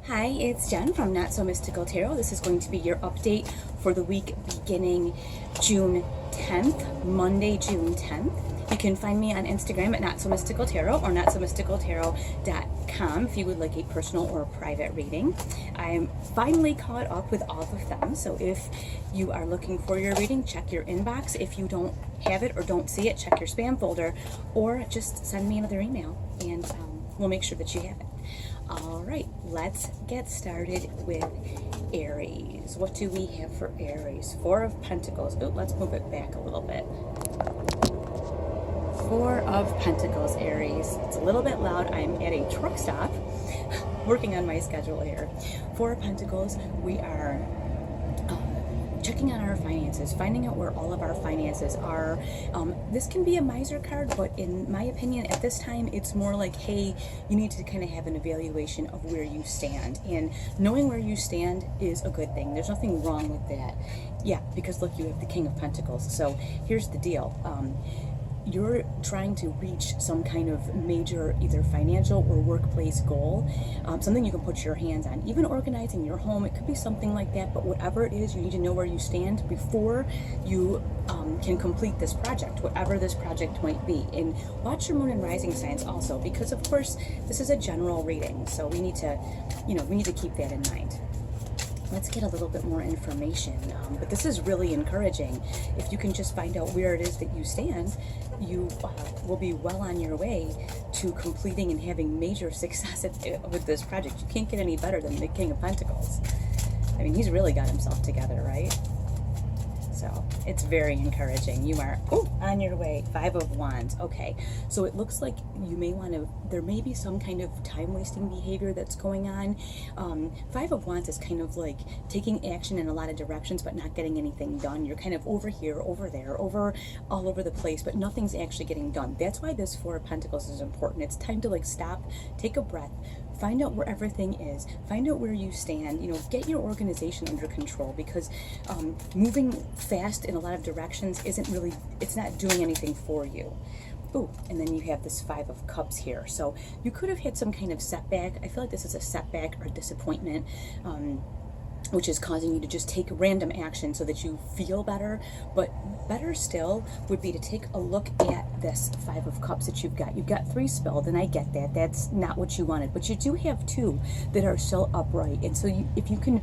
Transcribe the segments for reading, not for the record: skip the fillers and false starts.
Hi, it's Jen from Not So Mystical Tarot. This is going to be your update for the week beginning June 10th, Monday, June 10th. You can find me on Instagram at Not So Mystical Tarot or notsomysticaltarot.com if you would like a personal or a private reading. I'm finally caught up with all of them, so if you are looking for your reading, check your inbox. If you don't have it or don't see it, check your spam folder or just send me another email and we'll make sure that you have it. All right, let's get started with Aries. What do we have for Aries? Four of Pentacles. Oh, let's move it back a little bit. Four of Pentacles, Aries. It's a little bit loud. I'm at a truck stop working on my schedule here. Four of Pentacles, we are checking on our finances, finding out where all of our finances are. This can be a miser card, but in my opinion, at this time, it's more like, hey, you need to kind of have an evaluation of where you stand. And knowing where you stand is a good thing. There's nothing wrong with that. Yeah, because look, you have the King of Pentacles. So here's the deal. You're trying to reach some kind of major either financial or workplace goal, something you can put your hands on. Even organizing your home, it could be something like that, but whatever it is, you need to know where you stand before you can complete this project, whatever this project might be. And watch your moon and rising signs also, because of course this is a general reading, so we need to, we need to keep that in mind. Let's get a little bit more information, but this is really encouraging. If you can just find out where it is that you stand, you will be well on your way to completing and having major success with this project. You can't get any better than the King of Pentacles. I mean, he's really got himself together, right? So it's very encouraging. You are on your way. Five of Wands. Okay, so it looks like you may want to, there may be some kind of time-wasting behavior that's going on. Five of Wands is kind of like taking action in a lot of directions but not getting anything done. You're kind of over here, over there, all over the place, but nothing's actually getting done. That's why this Four of Pentacles is important. It's time to like stop, take a breath, find out where everything is, find out where you stand, get your organization under control, because moving fast in a lot of directions isn't really, it's not doing anything for you. Ooh, and then you have this Five of Cups here. So you could have had some kind of setback. I feel like this is a setback or disappointment, which is causing you to just take random action so that you feel better. But better still would be to take a look at this Five of Cups that you've got. You've got three spilled, and I get that. That's not what you wanted. But you do have two that are still upright. And so if you can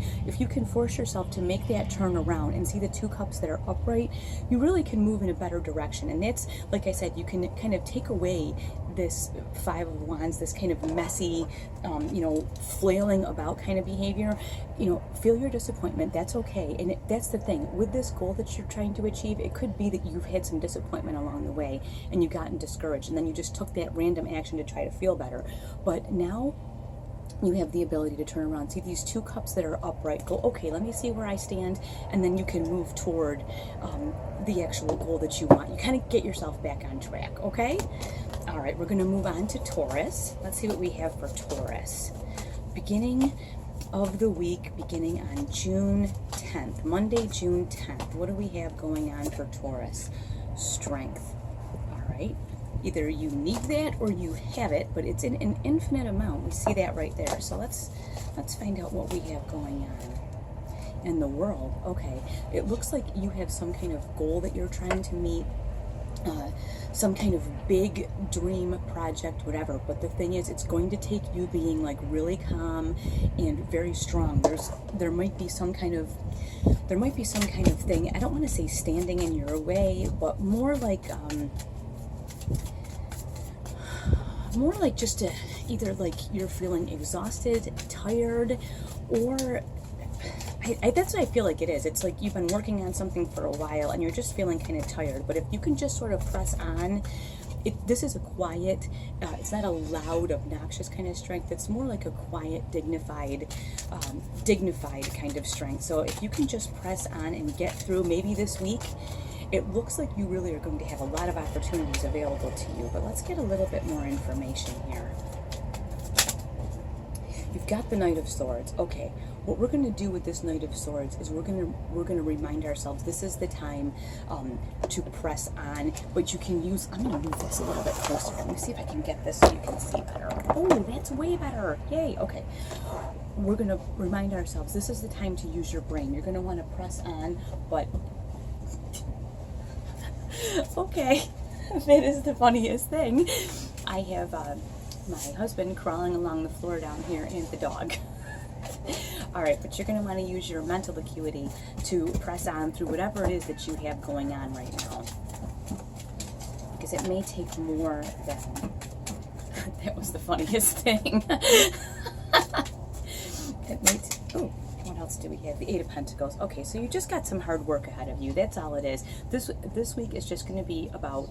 force yourself to make that turn around and see the two cups that are upright, you really can move in a better direction. And that's, like I said, you can kind of take away this Five of Wands, this kind of messy, flailing about kind of behavior. Feel your disappointment. That's okay. And that's the thing. With this goal that you're trying to achieve, it could be that you've had some disappointment along the way and you've gotten discouraged, and then you just took that random action to try to feel better. But now you have the ability to turn around, see these two cups that are upright, go, okay, let me see where I stand, and then you can move toward the actual goal that you want. You kind of get yourself back on track, okay? All right, we're going to move on to Taurus. Let's see what we have for Taurus. Beginning of the week, beginning on June 10th, Monday, June 10th. What do we have going on for Taurus? Strength. All right. Either you need that or you have it, but it's in an infinite amount. We see that right there. So let's find out what we have going on in the world. Okay, it looks like you have some kind of goal that you're trying to meet, some kind of big dream project, whatever. But the thing is, it's going to take you being like really calm and very strong. There might be some kind of thing. I don't want to say standing in your way, but more like just either like you're feeling exhausted, tired, or that's what I feel like it is. It's like you've been working on something for a while and you're just feeling kind of tired. But if you can just sort of press on, this is a quiet, it's not a loud, obnoxious kind of strength. It's more like a quiet, dignified kind of strength. So if you can just press on and get through maybe this week, it looks like you really are going to have a lot of opportunities available to you. But let's get a little bit more information here. You've got the Knight of Swords. Okay, what we're going to do with this Knight of Swords is we're going to remind ourselves this is the time to press on. But you can use, I'm going to move this a little bit closer. Let me see if I can get this so you can see better. Oh, that's way better. Yay. Okay. we're going to remind ourselves, this is the time to use your brain. You're going to want to press on, but okay, that is the funniest thing. I have my husband crawling along the floor down here and the dog. All right, but you're going to want to use your mental acuity to press on through whatever it is that you have going on right now. Because it may take more than... That was the funniest thing. It may oh, what else do we have? The Eight of Pentacles. Okay, so you just got some hard work ahead of you. That's all it is. This week is just going to be about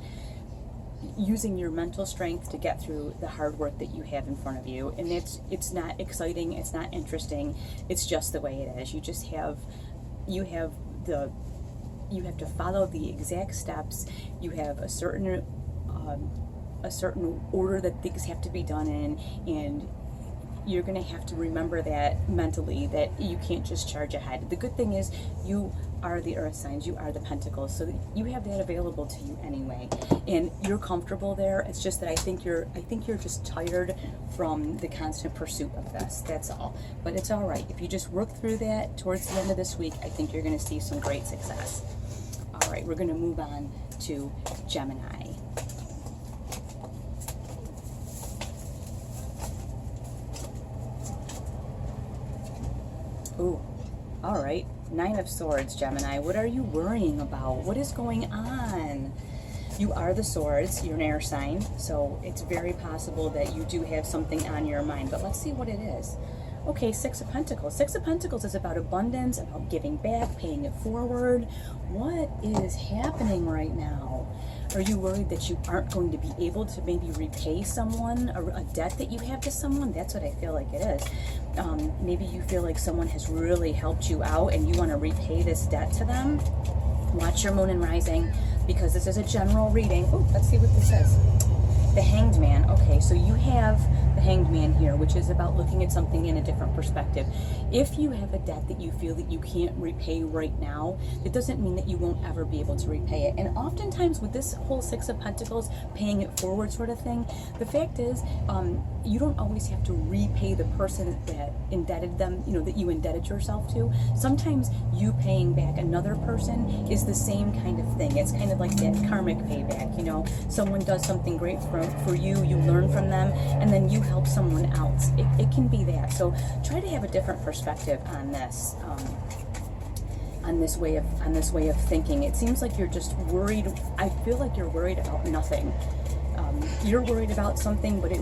using your mental strength to get through the hard work that you have in front of you. And it's not exciting, it's not interesting, it's just the way it is. You have to follow the exact steps. You have a certain order that things have to be done in, and you're going to have to remember that mentally, that you can't just charge ahead. The good thing is you are the earth signs, you are the pentacles, so you have that available to you anyway, and you're comfortable there. It's just that I think you're just tired from the constant pursuit of this. That's all. But it's all right. If you just work through that towards the end of this week, I think you're going to see some great success. All right, we're going to move on to Gemini. Ooh, all right. Nine of Swords, Gemini. What are you worrying about? What is going on? You are the Swords. You're an air sign, so it's very possible that you do have something on your mind. But let's see what it is. Okay, Six of Pentacles. Six of Pentacles is about abundance, about giving back, paying it forward. What is happening right now? Are you worried that you aren't going to be able to maybe repay someone, a debt that you have to someone? That's what I feel like it is. Maybe you feel like someone has really helped you out and you want to repay this debt to them. Watch your moon and rising, because this is a general reading. Oh, let's see what this says. The Hanged Man. Okay, so you have the Hanged Man here, which is about looking at something in a different perspective. If you have a debt that you feel that you can't repay right now, it doesn't mean that you won't ever be able to repay it. And oftentimes with this whole Six of Pentacles, paying it forward sort of thing, the fact is, you don't always have to repay the person that indebted them, that you indebted yourself to. Sometimes you paying back another person is the same kind of thing. It's kind of like that karmic payback, someone does something great for you, you learn from them, and then you help someone else. It can be that. So try to have a different perspective on this, on this way of thinking. It seems like you're just worried. I feel like you're worried about nothing. You're worried about something, but if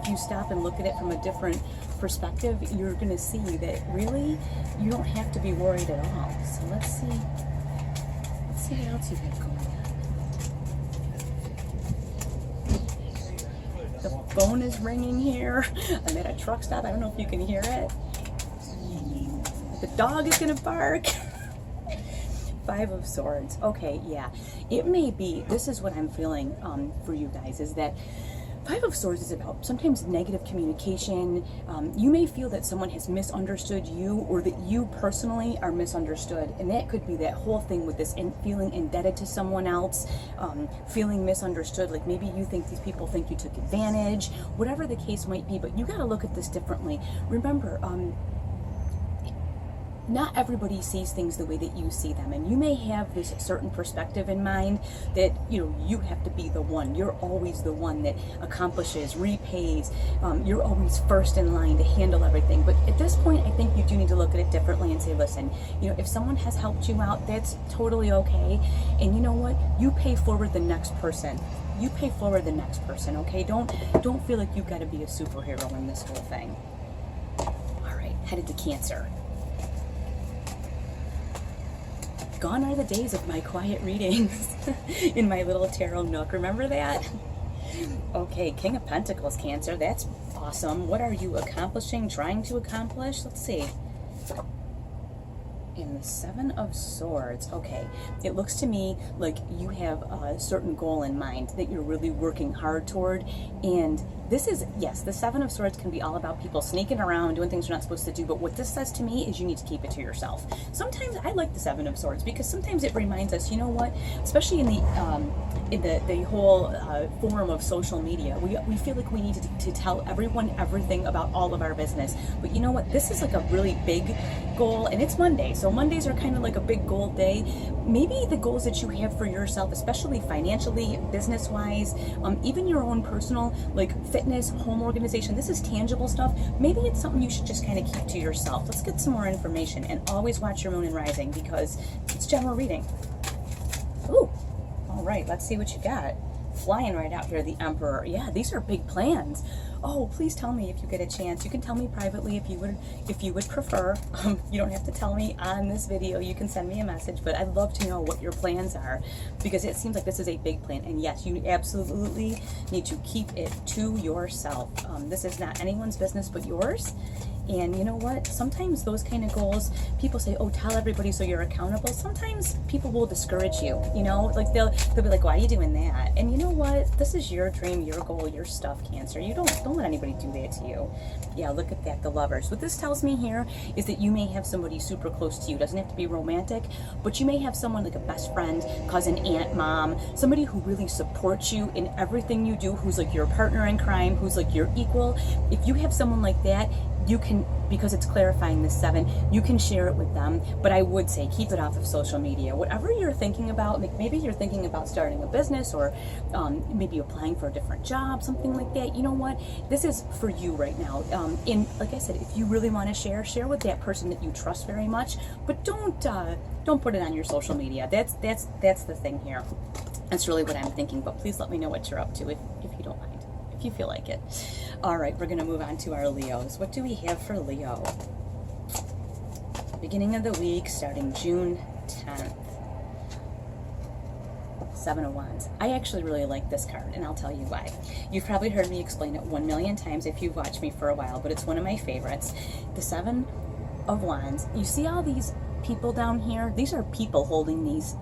you stop and look at it from a different perspective, you're going to see that really you don't have to be worried at all. So let's see what else you have going on. The phone is ringing here. I'm at a truck stop. I don't know if you can hear it. The dog is going to bark. Five of Swords. Okay, yeah. It may be, this is what I'm feeling for you guys, is that Five of Swords is about sometimes negative communication. You may feel that someone has misunderstood you, or that you personally are misunderstood. And that could be that whole thing with this feeling indebted to someone else, feeling misunderstood. Like maybe you think these people think you took advantage, whatever the case might be. But you got to look at this differently. Remember, not everybody sees things the way that you see them, and you may have this certain perspective in mind that you have to be the one. You're always the one that accomplishes, repays. You're always first in line to handle everything. But at this point, I think you do need to look at it differently and say, listen, if someone has helped you out, that's totally okay. And you know what? You pay forward the next person. You pay forward the next person. Okay? Don't feel like you've got to be a superhero in this whole thing. All right, headed to Cancer. Gone are the days of my quiet readings in my little tarot nook. Remember that? Okay, King of Pentacles, Cancer. That's awesome. What are you accomplishing, trying to accomplish? Let's see. and the Seven of Swords. Okay, it looks to me like you have a certain goal in mind that you're really working hard toward, and this is, yes, the Seven of Swords can be all about people sneaking around, doing things you're not supposed to do, but what this says to me is you need to keep it to yourself. Sometimes I like the Seven of Swords because sometimes it reminds us, you know what, especially in the whole form of social media, we feel like we need to tell everyone everything about all of our business. But you know what, this is like a really big goal, and it's Monday, so Mondays are kind of like a big goal day. Maybe the goals that you have for yourself, especially financially, business-wise, even your own personal, like fitness, home organization, this is tangible stuff. Maybe it's something you should just kind of keep to yourself. Let's get some more information, and always watch your moon and rising because it's general reading. Ooh, all right, let's see what you got. Flying right out here, the Emperor. Yeah, these are big plans. Oh, please tell me if you get a chance. You can tell me privately if you would prefer. You don't have to tell me on this video. You can send me a message, but I'd love to know what your plans are because it seems like this is a big plan. And yes, you absolutely need to keep it to yourself. This is not anyone's business but yours. And you know what? Sometimes those kind of goals, people say, oh, tell everybody so you're accountable. Sometimes people will discourage you, you know, like they'll be like, why are you doing that? And you know what? This is your dream, your goal, your stuff, Cancer. You don't let anybody do that to you. Yeah, look at that, the Lovers. What this tells me here is that you may have somebody super close to you. It doesn't have to be romantic, but you may have someone like a best friend, cousin, aunt, mom, somebody who really supports you in everything you do, who's like your partner in crime, who's like your equal. If you have someone like that, you can, because it's clarifying the 7, you can share it with them, but I would say keep it off of social media. Whatever you're thinking about, like maybe you're thinking about starting a business or maybe applying for a different job, something like that. You know what? This is for you right now. And like I said, if you really want to share with that person that you trust very much, but don't put it on your social media. That's the thing here. That's really what I'm thinking, but please let me know what you're up to if you don't mind, if you feel like it. All right, we're going to move on to our Leos. What do we have for Leo? Beginning of the week, starting June 10th. 7 of Wands. I actually really like this card, and I'll tell you why. You've probably heard me explain it 1 million times if you've watched me for a while, but it's one of my favorites. The 7 of Wands. You see all these people down here? These are people holding these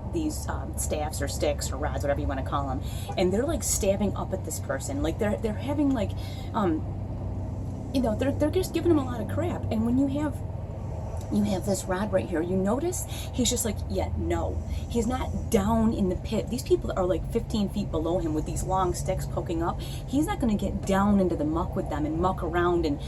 staffs or sticks or rods, whatever you want to call them, and they're like stabbing up at this person. Like they're having like, you know, they're just giving them a lot of crap. And when you have this rod right here, you notice he's just like, yeah, no. He's not down in the pit. These people are like 15 feet below him with these long sticks poking up. He's not going to get down into the muck with them and muck around and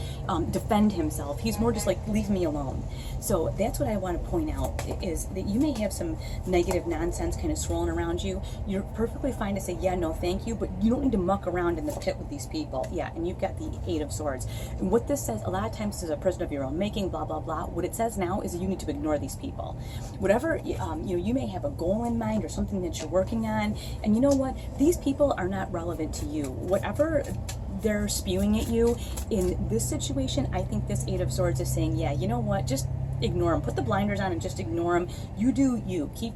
defend himself. He's more just like, leave me alone. So that's what I want to point out, is that you may have some negative nonsense kind of swirling around you. You're perfectly fine to say, yeah, no, thank you, but you don't need to muck around in the pit with these people. Yeah, and you've got the 8 of Swords. And what this says, a lot of times, this is a person of your own making, blah, blah, blah. What it says now is that you need to ignore these people. Whatever, you know, you may have a goal in mind or something that you're working on, and you know what? These people are not relevant to you. Whatever they're spewing at you in this situation, I think this 8 of Swords is saying, yeah, you know what? Just ignore them. Put the blinders on and just ignore them. You do you. Keep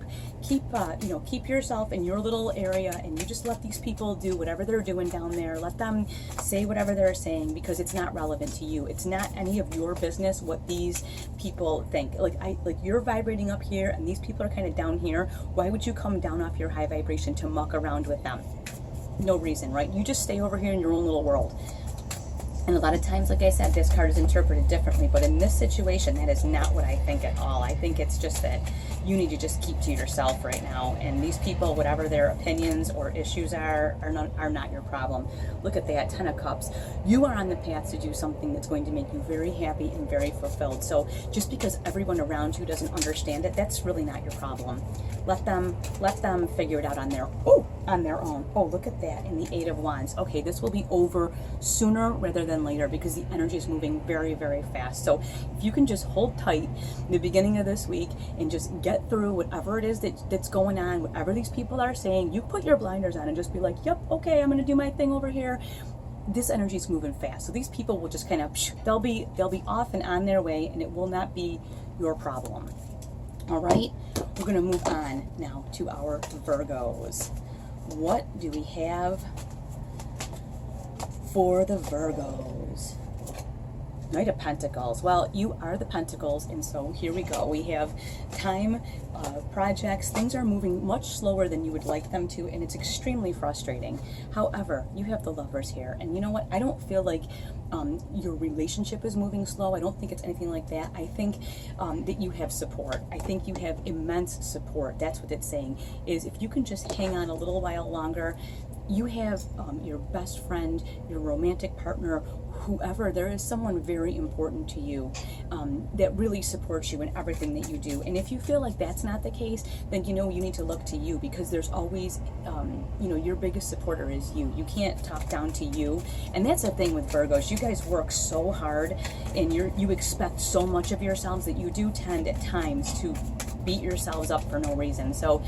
yourself in your little area, and you just let these people do whatever they're doing down there. Let them say whatever they're saying, because it's not relevant to you. It's not any of your business what these people think. Like you're vibrating up here, and these people are kind of down here. Why would you come down off your high vibration to muck around with them? No reason, right? You just stay over here in your own little world. And a lot of times, like I said, this card is interpreted differently, but in this situation, that is not what I think at all. I think it's just that you need to just keep to yourself right now, and these people, whatever their opinions or issues are not your problem. Look at that, 10 of Cups. You are on the path to do something that's going to make you very happy and very fulfilled. So just because everyone around you doesn't understand it, that's really not your problem. Let them figure it out on their own. Oh, look at that, in the 8 of Wands. Okay, this will be over sooner rather than later, because the energy is moving very, very fast. So if you can just hold tight in the beginning of this week and just get through whatever it is that's going on, whatever these people are saying, you put your blinders on and just be like, yep, okay, I'm gonna do my thing over here. This energy is moving fast, so these people will just kind of, they'll be off and on their way, and it will not be your problem. All right, we're gonna move on now to our Virgos. What do we have for the Virgos? Knight of Pentacles. Well, you are the Pentacles, and so here we go. We have time, projects. Things are moving much slower than you would like them to, and it's extremely frustrating. However, you have the Lovers here, and you know what? I don't feel like your relationship is moving slow. I don't think it's anything like that. I think that you have support. I think you have immense support. That's what it's saying, is if you can just hang on a little while longer, you have your best friend, your romantic partner, whoever. There is someone very important to you that really supports you in everything that you do. And if you feel like that's not the case, then you know you need to look to you, because there's always, you know, your biggest supporter is you. You can't talk down to you. And that's the thing with Virgos. You guys work so hard, and you expect so much of yourselves that you do tend at times to beat yourselves up for no reason. So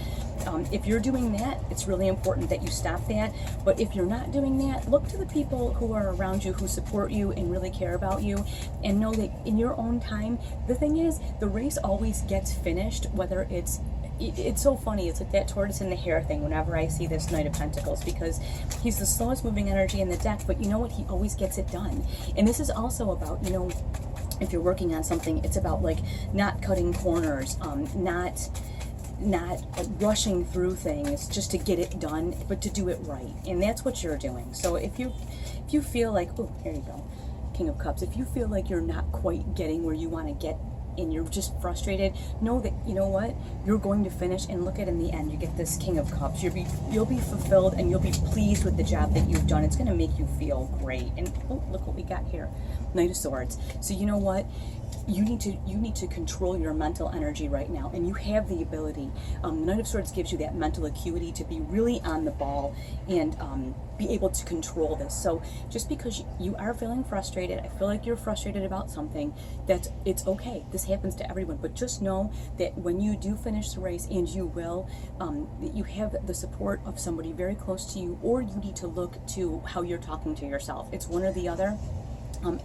if you're doing that, it's really important that you stop that. But if you're not doing that, look to the people who are around you, who support you and really care about you, and know that in your own time. The thing is, the race always gets finished, whether it's so funny. It's like that tortoise in the hare thing whenever I see this Knight of Pentacles, because he's the slowest moving energy in the deck, but you know what? He always gets it done. And this is also about, you know, if you're working on something, it's about like not cutting corners, not rushing through things just to get it done, but to do it right. And that's what you're doing. So if you feel like, oh, here you go, King of Cups. If you feel like you're not quite getting where you want to get, and you're just frustrated, know that, you know what, you're going to finish, and look at, in the end, you get this King of Cups. You'll be fulfilled, and you'll be pleased with the job that you've done. It's going to make you feel great. And oh, look what we got here, Knight of Swords. So you know what, you need to control your mental energy right now, and you have the ability. The Knight of Swords gives you that mental acuity to be really on the ball and be able to control this. So just because you are feeling frustrated, I feel like you're frustrated about something, it's okay. This happens to everyone, but just know that when you do finish the race, and you will, that you have the support of somebody very close to you, or you need to look to how you're talking to yourself. It's one or the other.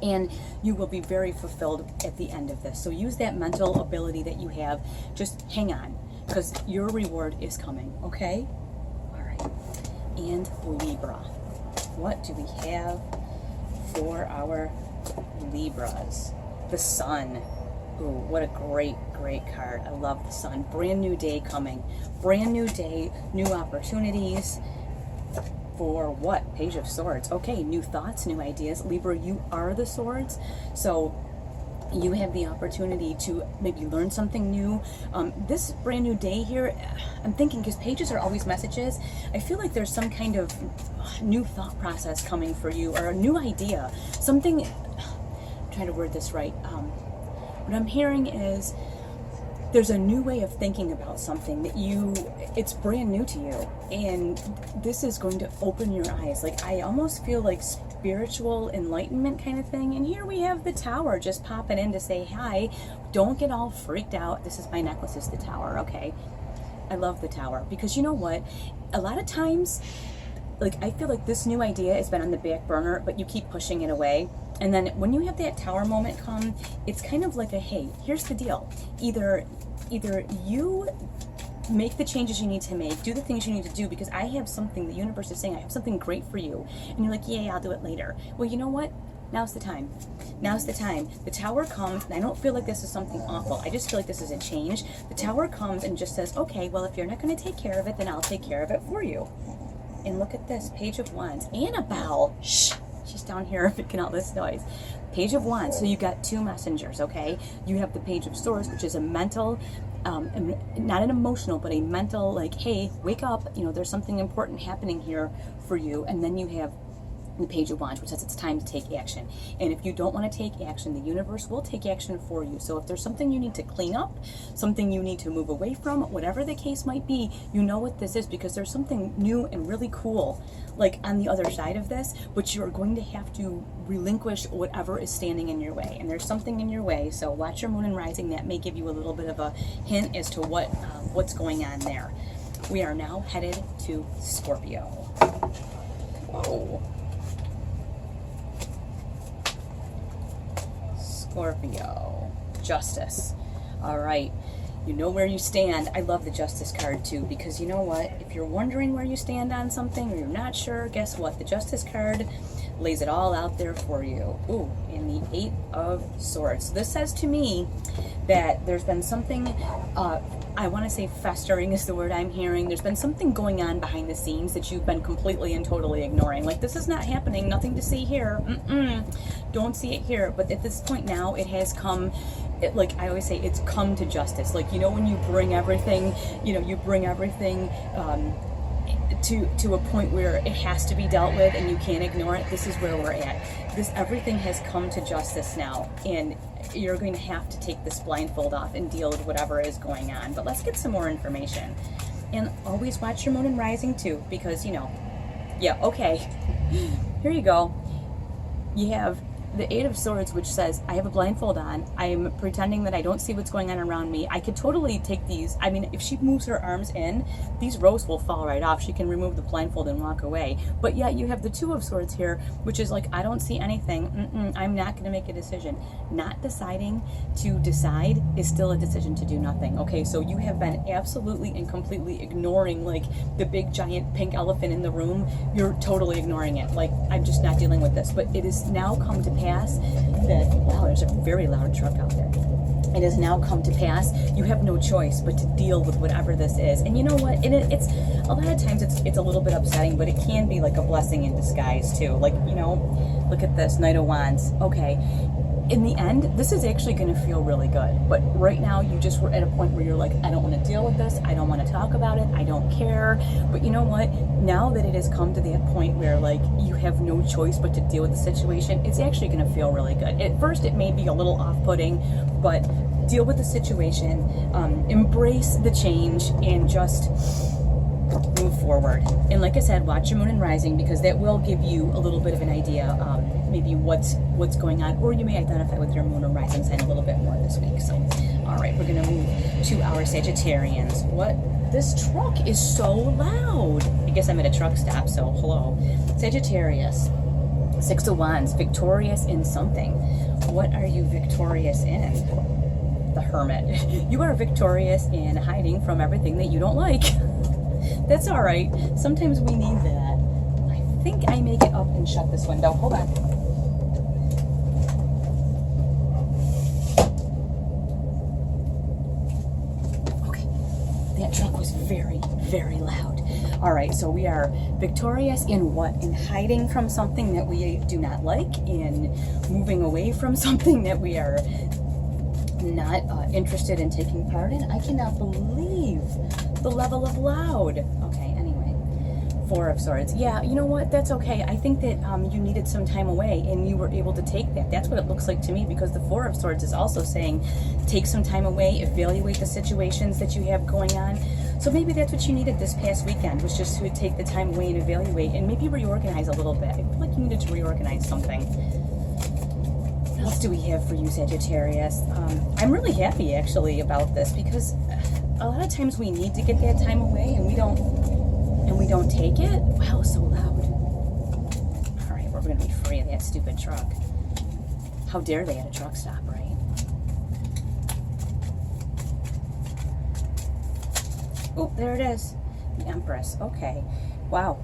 And you will be very fulfilled at the end of this. So use that mental ability that you have. Just hang on, because your reward is coming, okay? All right. And Libra. What do we have for our Libras? The Sun. Ooh, what a great, great card. I love the Sun. Brand new day coming. Brand new day, new opportunities. For what? Page of Swords. Okay, new thoughts, new ideas. Libra, you are the Swords. So you have the opportunity to maybe learn something new. This brand new day here, I'm thinking, because pages are always messages, I feel like there's some kind of new thought process coming for you, or a new idea. Something, I'm trying to word this right. What I'm hearing is, there's a new way of thinking about something that it's brand new to you, and this is going to open your eyes. Like, I almost feel like spiritual enlightenment kind of thing. And here we have the Tower just popping in to say hi. Don't get all freaked out. This is my necklace, is the Tower, okay? I love the Tower, because you know what? A lot of times, like, I feel like this new idea has been on the back burner, but you keep pushing it away. And then when you have that Tower moment come, it's kind of like a, hey, here's the deal. Either you make the changes you need to make, do the things you need to do, because I have something, the universe is saying, I have something great for you. And you're like, yeah, I'll do it later. Well, you know what? Now's the time. Now's the time. The Tower comes, and I don't feel like this is something awful. I just feel like this is a change. The Tower comes and just says, okay, well, if you're not going to take care of it, then I'll take care of it for you. And look at this, Page of Wands. Annabelle, shh, she's down here making all this noise. Page of Wands. So you got two messengers, okay? You have the Page of Swords, which is a mental, not an emotional, but a mental, like, hey, wake up, you know, there's something important happening here for you. And then you have the Page of Wands, which says it's time to take action. And if you don't want to take action, the universe will take action for you. So if there's something you need to clean up, something you need to move away from, whatever the case might be, you know what this is, because there's something new and really cool, like, on the other side of this, but you're going to have to relinquish whatever is standing in your way. And there's something in your way, so watch your moon and rising. That may give you a little bit of a hint as to what's going on there. We are now headed to Scorpio. Whoa. Scorpio. Justice. All right. You know where you stand. I love the Justice card too, because you know what? If you're wondering where you stand on something, or you're not sure, guess what? The Justice card lays it all out there for you. Ooh, and the 8 of Swords. This says to me that there's been something, I want to say festering is the word I'm hearing. There's been something going on behind the scenes that you've been completely and totally ignoring. Like, this is not happening, nothing to see here. Don't see it here. But at this point now, it has come, like I always say, it's come to justice. Like, you know, when you bring everything, to a point where it has to be dealt with and you can't ignore it. This is where we're at. Everything has come to justice now, and you're going to have to take this blindfold off and deal with whatever is going on. But let's get some more information. And always watch your moon and rising too, because, you know, yeah, okay. Here you go. You have the 8 of Swords, which says, I have a blindfold on. I'm pretending that I don't see what's going on around me. I could totally take these. I mean, if she moves her arms in, these rows will fall right off. She can remove the blindfold and walk away. But yet you have the 2 of Swords here, which is like, I don't see anything. I'm not going to make a decision. Not deciding to decide is still a decision to do nothing. Okay, so you have been absolutely and completely ignoring, like, the big giant pink elephant in the room. You're totally ignoring it. Like, I'm just not dealing with this. But it has now come to pass that, wow, there's a very loud truck out there. It has now come to pass. You have no choice but to deal with whatever this is. And you know what? It's a lot of times it's a little bit upsetting, but it can be like a blessing in disguise too. Like, you know, look at this, Knight of Wands. Okay. In the end, this is actually going to feel really good. But right now, you just were at a point where you're like, I don't want to deal with this. I don't want to talk about it. I don't care. But you know what? Now that it has come to that point where, like, you have no choice but to deal with the situation, it's actually going to feel really good. At first, it may be a little off-putting, but deal with the situation, embrace the change, and just move forward. And like I said, watch your moon and rising, because that will give you a little bit of an idea, maybe what's going on, or you may identify with your moon or rising sign a little bit more this week. So, all right, we're gonna move to our Sagittarians. This truck is so loud. I guess I'm at a truck stop, so hello. Sagittarius, 6 of Wands, victorious in something. What are you victorious in? The Hermit. You are victorious in hiding from everything that you don't like. That's all right. Sometimes we need that. I think I may get up and shut this window. Hold on. Okay. That truck was very, very loud. All right. So we are victorious in what? In hiding from something that we do not like, in moving away from something that we are not interested in taking part in. I cannot believe the level of loud. Okay, anyway, 4 of Swords. Yeah, you know what? That's okay. I think that you needed some time away, and you were able to take that. That's what it looks like to me, because the 4 of Swords is also saying take some time away, evaluate the situations that you have going on. So maybe that's what you needed this past weekend, was just to take the time away and evaluate, and maybe reorganize a little bit. I feel like you needed to reorganize something. What else do we have for you, Sagittarius? I'm really happy actually about this, because a lot of times we need to get that time away and we don't take it. Wow, so loud. All right, we're going to be free of that stupid truck. How dare they at a truck stop, right? Oh, there it is. The Empress. Okay. Wow,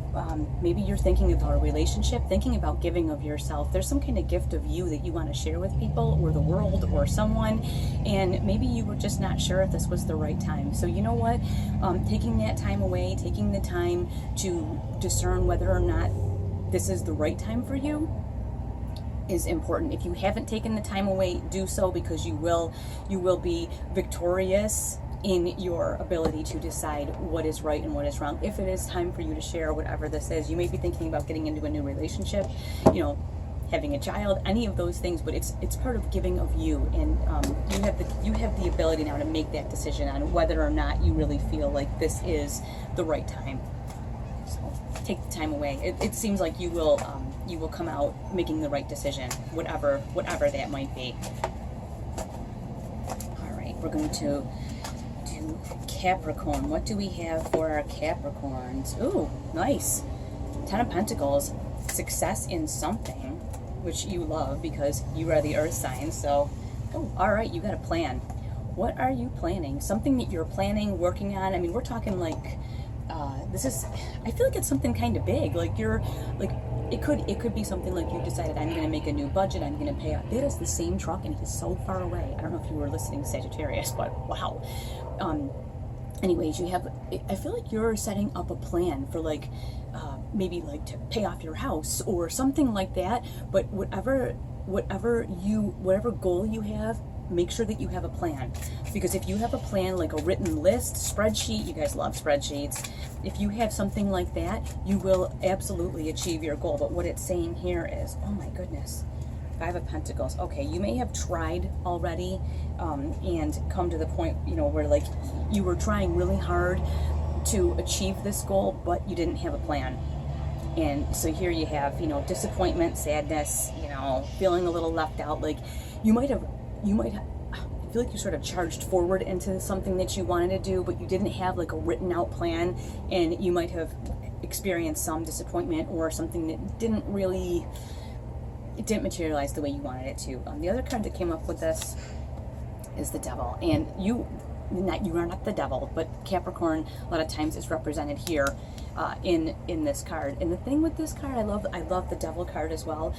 maybe you're thinking about a relationship, thinking about giving of yourself. There's some kind of gift of you that you want to share with people, or the world, or someone, and maybe you were just not sure if this was the right time. So you know what? Taking that time away, taking the time to discern whether or not this is the right time for you is important. If you haven't taken the time away, do so, because you will be victorious in your ability to decide what is right and what is wrong. If it is time for you to share whatever this is, you may be thinking about getting into a new relationship, you know, having a child, any of those things, but it's part of giving of you, and you have the ability now to make that decision on whether or not you really feel like this is the right time. So take the time away. It seems like you will come out making the right decision, whatever that might be. All right, we're going to Capricorn. What do we have for our Capricorns? Ooh, nice. 10 of Pentacles. Success in something, which you love because you are the earth sign. So, oh, all right, you got a plan. What are you planning? Something that you're planning, working on. I mean, we're talking like, I feel like it's something kind of big. Like you're, like, it could be something like you decided, I'm going to make a new budget, I'm going to pay off. That is the same truck, and it is so far away. I don't know if you were listening, Sagittarius, but wow. Anyways, I feel like you're setting up a plan for like, maybe like to pay off your house or something like that. But whatever goal you have, make sure that you have a plan. Because if you have a plan, like a written list, spreadsheet, you guys love spreadsheets. If you have something like that, you will absolutely achieve your goal. But what it's saying here is, oh my goodness, Five of Pentacles. Okay, you may have tried already and come to the point, you know, where like you were trying really hard to achieve this goal, but you didn't have a plan. And so here you have, you know, disappointment, sadness, you know, feeling a little left out. Like you might have, I feel like you sort of charged forward into something that you wanted to do, but you didn't have like a written out plan, and you might have experienced some disappointment or something that didn't materialize the way you wanted it to. The other card that came up with this is the Devil, and you are not the devil, but Capricorn a lot of times is represented here in this card. And the thing with this card, I love the Devil card as well.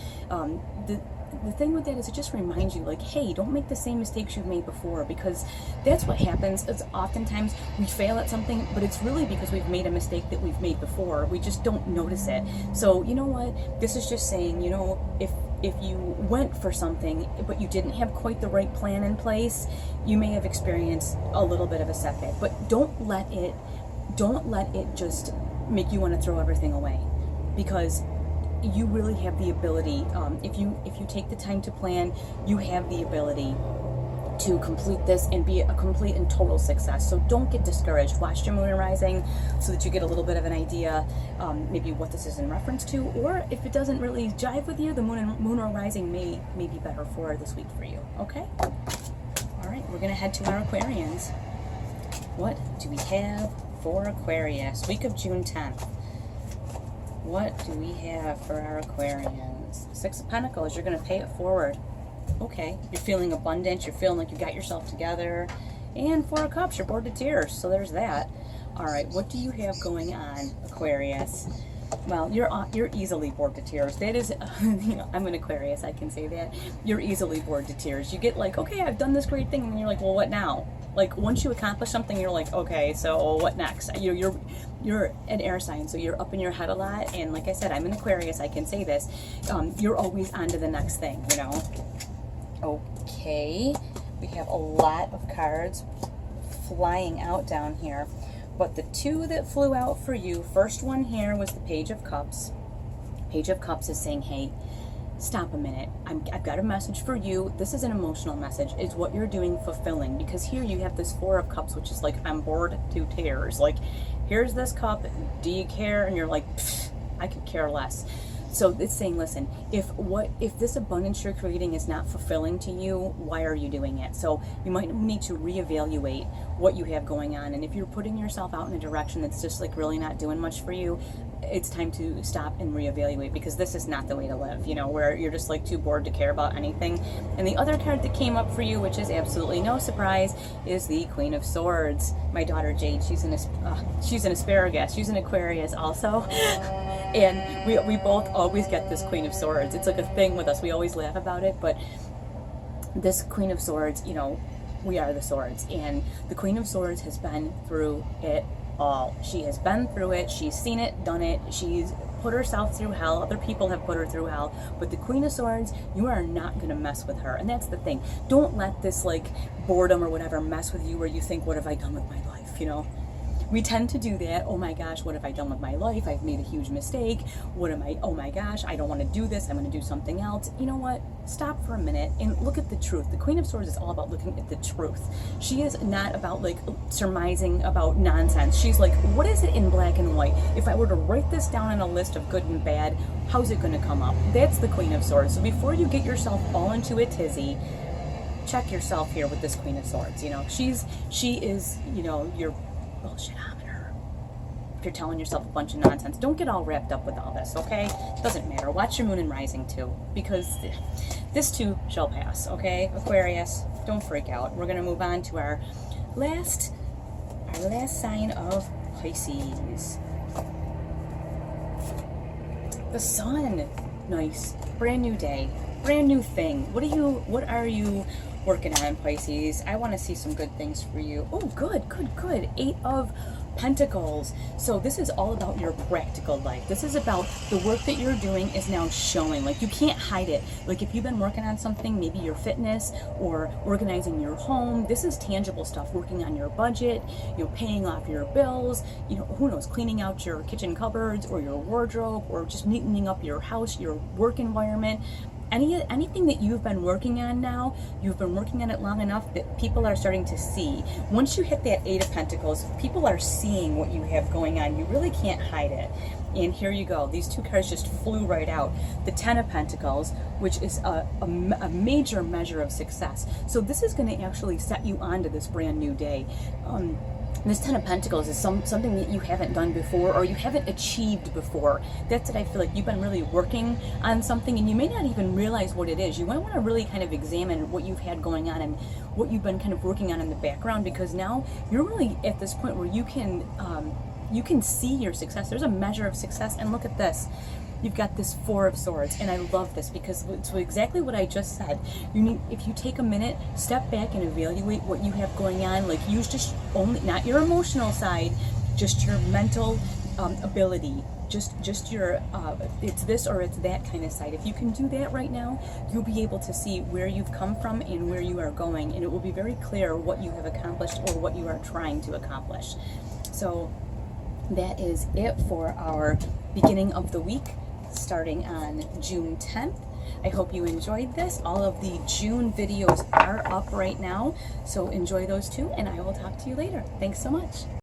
The thing with that is it just reminds you, like, hey, don't make the same mistakes you've made before, because that's what happens. Is oftentimes we fail at something, but it's really because we've made a mistake that we've made before. We just don't notice it. So you know what? This is just saying, you know, if you went for something but you didn't have quite the right plan in place, you may have experienced a little bit of a setback. But don't let it just make you want to throw everything away, because you really have the ability, if you take the time to plan, you have the ability to complete this and be a complete and total success. So don't get discouraged. Watch your moon and rising so that you get a little bit of an idea, maybe what this is in reference to, or if it doesn't really jive with you, the moon or rising may be better for this week for you. Okay? All right, we're gonna head to our Aquarians. What do we have for Aquarius? Week of June 10th. What do we have for our Aquarians? Six of Pentacles, you're going to pay it forward. Okay, you're feeling abundant, you're feeling like you got yourself together. And Four of Cups, you're bored to tears, so there's that. All right, what do you have going on, Aquarius? Well, you're easily bored to tears. That is, you know, I'm an Aquarius, I can say that. You're easily bored to tears. You get like, okay, I've done this great thing, and you're like, well, what now? Like, once you accomplish something, you're like, okay, so what next? You're an air sign, so you're up in your head a lot, and like I said, I'm an Aquarius, I can say this. You're always on to the next thing, you know? Okay, we have a lot of cards flying out down here, but the two that flew out for you, first one here was the Page of Cups. Page of Cups is saying, hey, stop a minute. I've got a message for you. This is an emotional message. Is what you're doing fulfilling? Because here you have this Four of Cups, which is like, I'm bored to tears. Like, here's this cup. Do you care? And you're like, I could care less. So it's saying, listen, if this abundance you're creating is not fulfilling to you, why are you doing it? So you might need to reevaluate what you have going on. And if you're putting yourself out in a direction that's just like really not doing much for you, it's time to stop and reevaluate, because this is not the way to live, you know, where you're just like too bored to care about anything. And the other card that came up for you, which is absolutely no surprise, is the Queen of Swords. My daughter Jade, she's an asparagus, she's an Aquarius also. And we both always get this Queen of Swords. It's like a thing with us. We always laugh about it, but this Queen of Swords, you know, we are the swords, and the Queen of Swords has been through it all. She has been through it. She's seen it, done it. She's put herself through hell. Other people have put her through hell. But the Queen of Swords, you are not going to mess with her. And that's the thing. Don't let this like boredom or whatever mess with you, where you think, what have I done with my life, you know? We tend to do that. Oh my gosh, what have I done with my life? I've made a huge mistake. Oh my gosh, I don't want to do this. I'm going to do something else. You know what? Stop for a minute and look at the truth. The Queen of Swords is all about looking at the truth. She is not about like surmising about nonsense. She's like, what is it in black and white? If I were to write this down in a list of good and bad, how's it going to come up? That's the Queen of Swords. So before you get yourself all into a tizzy, check yourself here with this Queen of Swords. You know, she is, you know, your bullshitometer. If you're telling yourself a bunch of nonsense, don't get all wrapped up with all this, okay? Doesn't matter. Watch your moon and rising too, because this too shall pass, okay? Aquarius, don't freak out. We're going to move on to our last sign of Pisces. The sun. Nice. Brand new day. Brand new thing. What are you working on, Pisces? I want to see some good things for you. Oh, good, good, good. 8 of Pentacles. So this is all about your practical life. This is about the work that you're doing is now showing. Like, you can't hide it. Like, if you've been working on something, maybe your fitness or organizing your home, this is tangible stuff. Working on your budget, you know, paying off your bills, you know, who knows, cleaning out your kitchen cupboards or your wardrobe, or just neatening up your house, your work environment. Anything that you've been working on now, you've been working on it long enough that people are starting to see. Once you hit that 8 of Pentacles, people are seeing what you have going on. You really can't hide it. And here you go. These 2 cards just flew right out. The 10 of Pentacles, which is a major measure of success. So this is going to actually set you on to this brand new day. This 10 of Pentacles is something that you haven't done before, or you haven't achieved before. That's what I feel like. You've been really working on something and you may not even realize what it is. You might want to really kind of examine what you've had going on and what you've been kind of working on in the background, because now you're really at this point where you can see your success. There's a measure of success. And look at this. You've got this 4 of Swords, and I love this because it's exactly what I just said. If you take a minute, step back and evaluate what you have going on. Like, use just only, not your emotional side, just your mental ability. Just your it's this or it's that kind of side. If you can do that right now, you'll be able to see where you've come from and where you are going, and it will be very clear what you have accomplished or what you are trying to accomplish. So that is it for our beginning of the week, starting on June 10th. I hope you enjoyed this. All of the June videos are up right now, so enjoy those too, and I will talk to you later. Thanks so much.